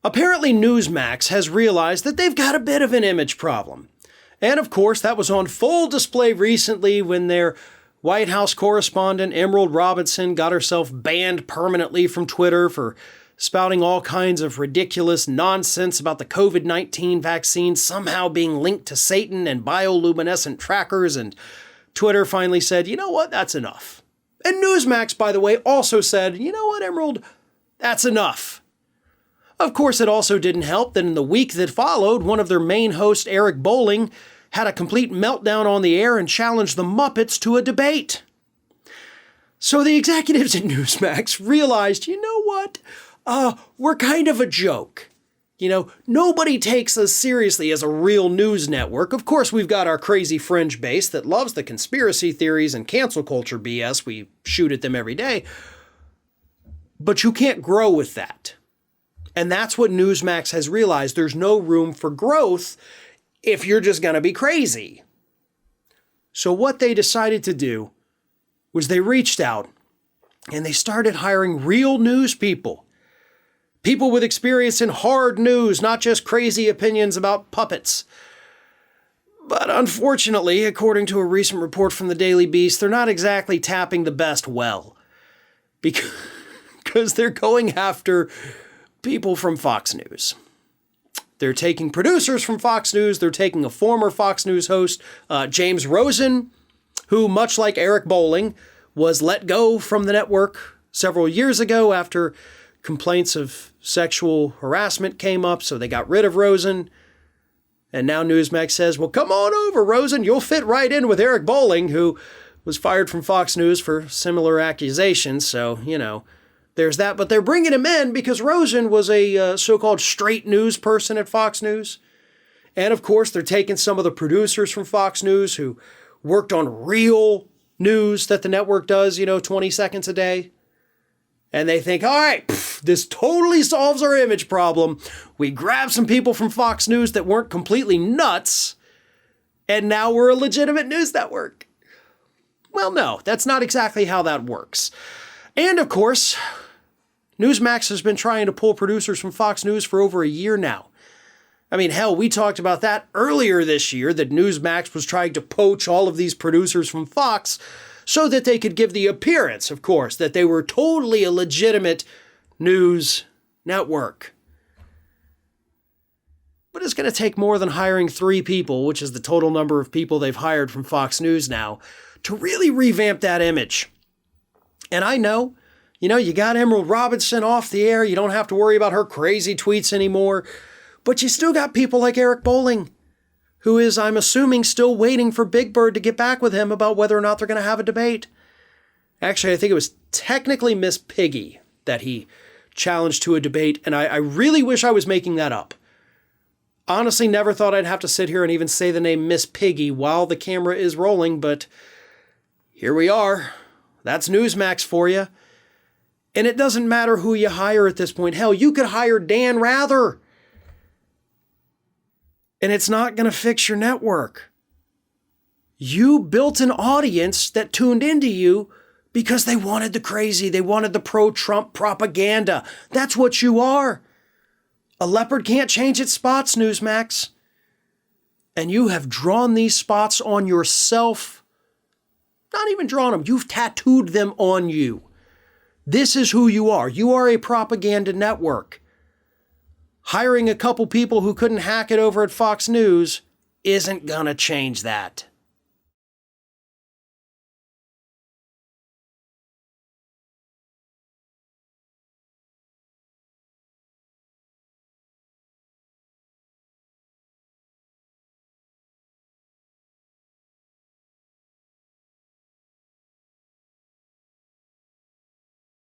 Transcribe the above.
Apparently Newsmax has realized that they've got a bit of an image problem. And of course, that was on full display recently when their White House correspondent Emerald Robinson got herself banned permanently from Twitter for spouting all kinds of ridiculous nonsense about the COVID-19 vaccine somehow being linked to Satan and bioluminescent trackers, and Twitter finally said, you know what, that's enough. And Newsmax, by the way, also said, you know what, Emerald, that's enough. Of course, it also didn't help that in the week that followed, one of their main hosts, Eric Bolling, had a complete meltdown on the air and challenged the Muppets to a debate. So the executives at Newsmax realized, you know what? We're kind of a joke. You know, nobody takes us seriously as a real news network. Of course, we've got our crazy fringe base that loves the conspiracy theories and cancel culture BS. We shoot at them every day. But you can't grow with that. And that's what Newsmax has realized. There's no room for growth if you're just going to be crazy. So what they decided to do was they reached out and they started hiring real news people. People with experience in hard news, not just crazy opinions about puppets. But unfortunately, according to a recent report from the Daily Beast, they're not exactly tapping the best well. Because they're going after people from Fox News. They're taking producers from Fox News. They're taking a former Fox News host, James Rosen, who, much like Eric Bolling, was let go from the network several years ago after complaints of sexual harassment came up, so they got rid of Rosen. And now Newsmax says, well, come on over, Rosen. You'll fit right in with Eric Bolling, who was fired from Fox News for similar accusations. So, you know, there's that. But they're bringing him in because Rosen was a so-called straight news person at Fox News. And, of course, they're taking some of the producers from Fox News who worked on real news that the network does, 20 seconds a day. And they think, all right, this totally solves our image problem. We grabbed some people from Fox News that weren't completely nuts, and now we're a legitimate news network. Well, no, that's not exactly how that works. And of course, Newsmax has been trying to pull producers from Fox News for over a year now. I mean, hell, we talked about that earlier this year, that Newsmax was trying to poach all of these producers from Fox so that they could give the appearance, of course, that they were totally a legitimate news network. But it's going to take more than hiring 3 people, which is the total number of people they've hired from Fox News now, to really revamp that image. And I know, you got Emerald Robinson off the air. You don't have to worry about her crazy tweets anymore. But you still got people like Eric Bolling, who is, I'm assuming, still waiting for Big Bird to get back with him about whether or not they're going to have a debate. Actually, I think it was technically Miss Piggy that he challenged to a debate, and I really wish I was making that up. Honestly, never thought I'd have to sit here and even say the name Miss Piggy while the camera is rolling, but here we are. That's Newsmax for you. And it doesn't matter who you hire at this point. Hell, you could hire Dan Rather. And it's not going to fix your network. You built an audience that tuned into you because they wanted the crazy. They wanted the pro-Trump propaganda. That's what you are. A leopard can't change its spots, Newsmax. And you have drawn these spots on yourself. Not even drawn them. You've tattooed them on you. This is who you are. You are a propaganda network. Hiring a couple people who couldn't hack it over at Fox News isn't gonna change that.